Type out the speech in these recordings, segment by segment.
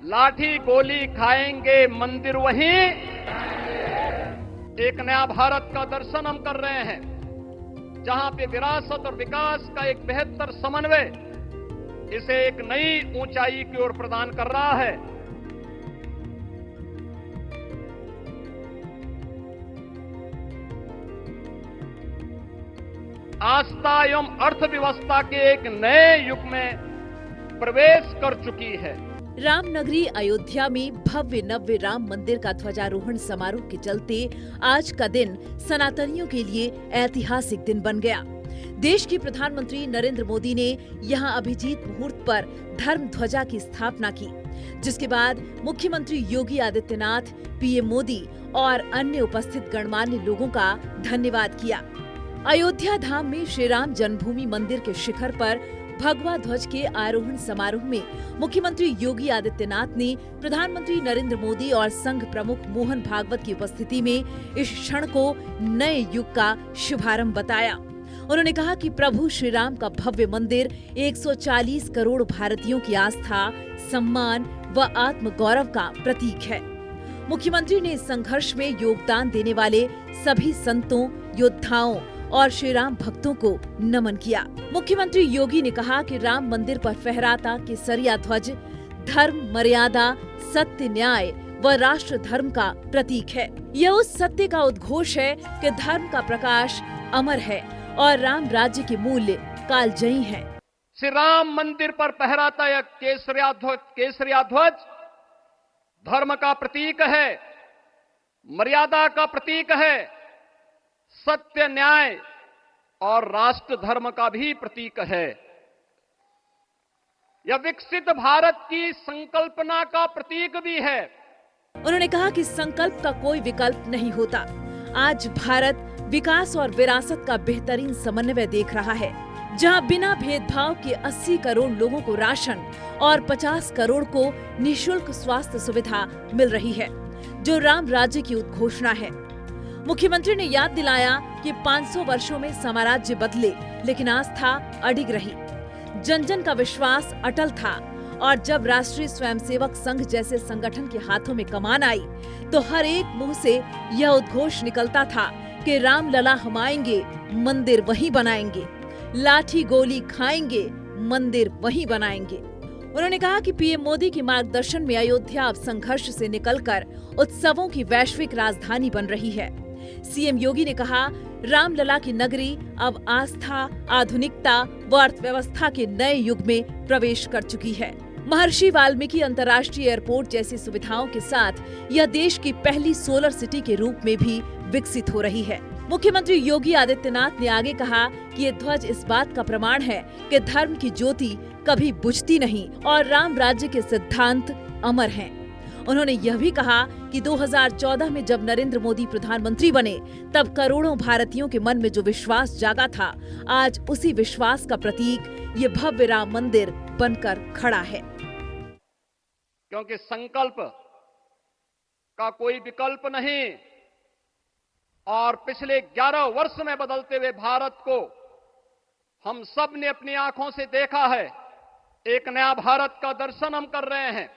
लाठी गोली खाएंगे मंदिर वहीं। एक नया भारत का दर्शन हम कर रहे हैं, जहां पे विरासत और विकास का एक बेहतर समन्वय इसे एक नई ऊंचाई की ओर प्रदान कर रहा है। आस्था एवं अर्थव्यवस्था के एक नए युग में प्रवेश कर चुकी है। रामनगरी अयोध्या में भव्य नव्य राम मंदिर का ध्वजारोहण समारोह के चलते आज का दिन सनातनियों के लिए ऐतिहासिक दिन बन गया। देश के प्रधानमंत्री नरेंद्र मोदी ने यहां अभिजीत मुहूर्त पर धर्म ध्वजा की स्थापना की, जिसके बाद मुख्यमंत्री योगी आदित्यनाथ, पीएम मोदी और अन्य उपस्थित गणमान्य लोगों का धन्यवाद किया। अयोध्या धाम में श्री राम जन्मभूमि मंदिर के शिखर पर भगवा ध्वज के आरोहण समारोह में मुख्यमंत्री योगी आदित्यनाथ ने प्रधानमंत्री नरेंद्र मोदी और संघ प्रमुख मोहन भागवत की उपस्थिति में इस क्षण को नए युग का शुभारंभ बताया। उन्होंने कहा कि प्रभु श्री राम का भव्य मंदिर 140 करोड़ भारतीयों की आस्था, सम्मान व आत्म गौरव का प्रतीक है। मुख्यमंत्री ने इस संघर्ष में योगदान देने वाले सभी संतों, योद्धाओं और श्री राम भक्तों को नमन किया। मुख्यमंत्री योगी ने कहा कि राम मंदिर पर फहराता केसरिया ध्वज धर्म, मर्यादा, सत्य, न्याय व राष्ट्र धर्म का प्रतीक है। यह उस सत्य का उद्घोष है कि धर्म का प्रकाश अमर है और राम राज्य के मूल्य कालजयी हैं। श्री राम मंदिर पर फहराता यह केसरिया ध्वज धर्म का प्रतीक है, मर्यादा का प्रतीक है, सत्य, न्याय और राष्ट्र धर्म का भी प्रतीक है। यह विकसित भारत की संकल्पना का प्रतीक भी है। उन्होंने कहा कि संकल्प का कोई विकल्प नहीं होता। आज भारत विकास और विरासत का बेहतरीन समन्वय देख रहा है, जहां बिना भेदभाव के 80 करोड़ लोगों को राशन और 50 करोड़ को निःशुल्क स्वास्थ्य सुविधा मिल रही है, जो राम राज्य की उद्घोषणा है। मुख्यमंत्री ने याद दिलाया कि 500 वर्षों में साम्राज्य बदले, लेकिन आस्था अडिग रही। जन जन का विश्वास अटल था और जब राष्ट्रीय स्वयंसेवक संघ जैसे संगठन के हाथों में कमान आई, तो हर एक मुंह से यह उद्घोष निकलता था कि राम लला हम आएंगे, मंदिर वहीं बनाएंगे, लाठी गोली खाएंगे, मंदिर वहीं बनाएंगे। उन्होंने कहा कि पीएम मोदी के मार्गदर्शन में अयोध्या अब संघर्ष से निकलकर उत्सवों की वैश्विक राजधानी बन रही है। सीएम योगी ने कहा, रामलला की नगरी अब आस्था, आधुनिकता व अर्थव्यवस्था के नए युग में प्रवेश कर चुकी है। महर्षि वाल्मीकि अंतर्राष्ट्रीय एयरपोर्ट जैसी सुविधाओं के साथ यह देश की पहली सोलर सिटी के रूप में भी विकसित हो रही है। मुख्यमंत्री योगी आदित्यनाथ ने आगे कहा कि ये ध्वज इस बात का प्रमाण है कि धर्म की ज्योति कभी बुझती नहीं और राम राज्य के सिद्धांत अमर हैं। उन्होंने यह भी कहा कि 2014 में जब नरेंद्र मोदी प्रधानमंत्री बने, तब करोड़ों भारतीयों के मन में जो विश्वास जागा था, आज उसी विश्वास का प्रतीक ये भव्य राम मंदिर बनकर खड़ा है। क्योंकि संकल्प का कोई विकल्प नहीं और पिछले 11 वर्ष में बदलते हुए भारत को हम सब ने अपनी आंखों से देखा है। एक नया भारत का दर्शन हम कर रहे हैं,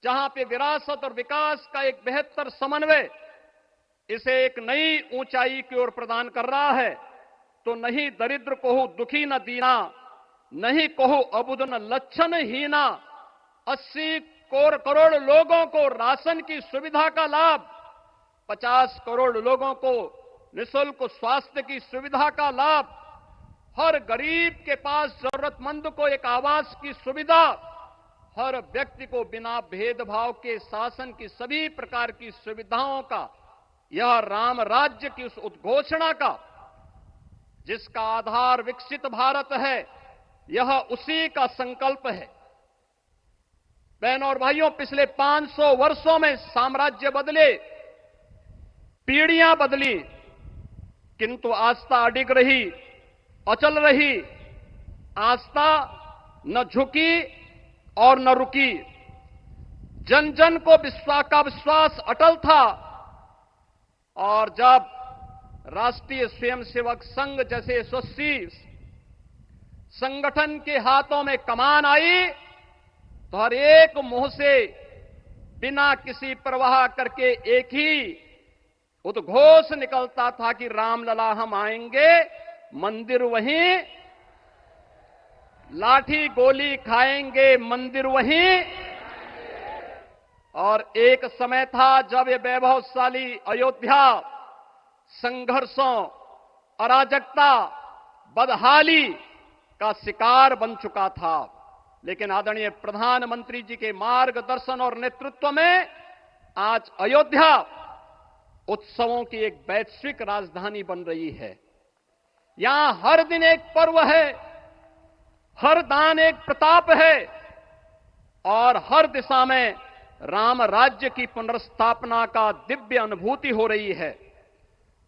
जहां पे विरासत और विकास का एक बेहतर समन्वय इसे एक नई ऊंचाई की ओर प्रदान कर रहा है। तो नहीं दरिद्र को दुखी न दीना, नहीं कहो अबुद न लक्षण हीना। 80 करोड़ लोगों को राशन की सुविधा का लाभ, 50 करोड़ लोगों को निःशुल्क स्वास्थ्य की सुविधा का लाभ, हर गरीब के पास जरूरतमंद को एक आवास की सुविधा, हर व्यक्ति को बिना भेदभाव के शासन की सभी प्रकार की सुविधाओं का, यह राम राज्य की उस उद्घोषणा का जिसका आधार विकसित भारत है, यह उसी का संकल्प है। बहनों और भाइयों, पिछले 500 वर्षों में साम्राज्य बदले, पीढ़ियां बदली, किंतु आस्था अडिग रही, अचल रही। आस्था न झुकी और न रुकी। जन जन को विश्वास अटल था और जब राष्ट्रीय स्वयंसेवक संघ जैसे यशस्वी संगठन के हाथों में कमान आई, तो हर एक मुंह से बिना किसी परवाह करके एक ही उद्घोष निकलता था कि रामलला हम आएंगे, मंदिर वहीं, लाठी गोली खाएंगे, मंदिर वहीं। और एक समय था जब ये वैभवशाली अयोध्या संघर्षों, अराजकता, बदहाली का शिकार बन चुका था। लेकिन आदरणीय प्रधानमंत्री जी के मार्गदर्शन और नेतृत्व में आज अयोध्या उत्सवों की एक वैश्विक राजधानी बन रही है। यहां हर दिन एक पर्व है, हर दान एक प्रताप है और हर दिशा में राम राज्य की पुनर्स्थापना का दिव्य अनुभूति हो रही है।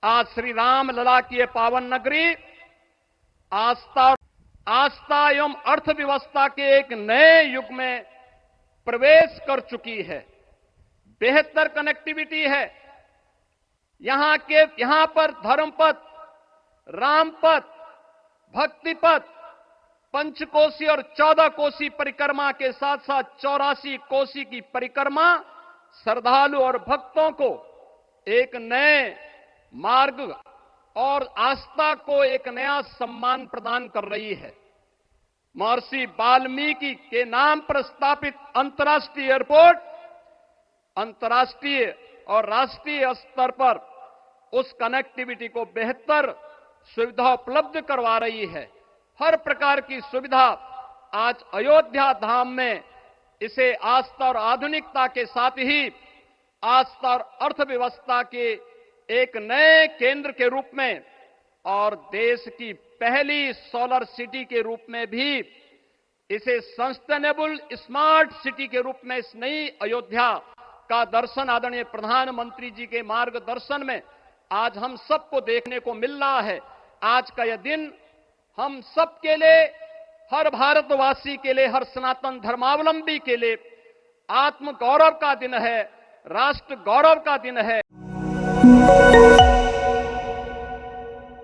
आज श्री राम लला की ये पावन नगरी आस्था एवं अर्थव्यवस्था के एक नए युग में प्रवेश कर चुकी है। बेहतर कनेक्टिविटी है। यहां पर धर्मपथ, रामपथ, भक्तिपथ, पंचकोसी और 14 कोसी परिक्रमा के साथ साथ 84 कोसी की परिक्रमा श्रद्धालु और भक्तों को एक नए मार्ग और आस्था को एक नया सम्मान प्रदान कर रही है। महर्षि वाल्मीकि के नाम पर स्थापित अंतर्राष्ट्रीय एयरपोर्ट अंतर्राष्ट्रीय और राष्ट्रीय स्तर पर उस कनेक्टिविटी को बेहतर सुविधा उपलब्ध करवा रही है। हर प्रकार की सुविधा आज अयोध्या धाम में इसे आस्था और आधुनिकता के साथ ही आस्था और अर्थव्यवस्था के एक नए केंद्र के रूप में और देश की पहली सोलर सिटी के रूप में भी इसे सस्टेनेबल स्मार्ट सिटी के रूप में इस नई अयोध्या का दर्शन आदरणीय प्रधानमंत्री जी के मार्गदर्शन में आज हम सबको देखने को मिल रहा है। आज का यह दिन हम सबके लिए, हर भारतवासी के लिए, हर सनातन धर्मावलंबी के लिए आत्म गौरव का दिन है, राष्ट्र गौरव का दिन है।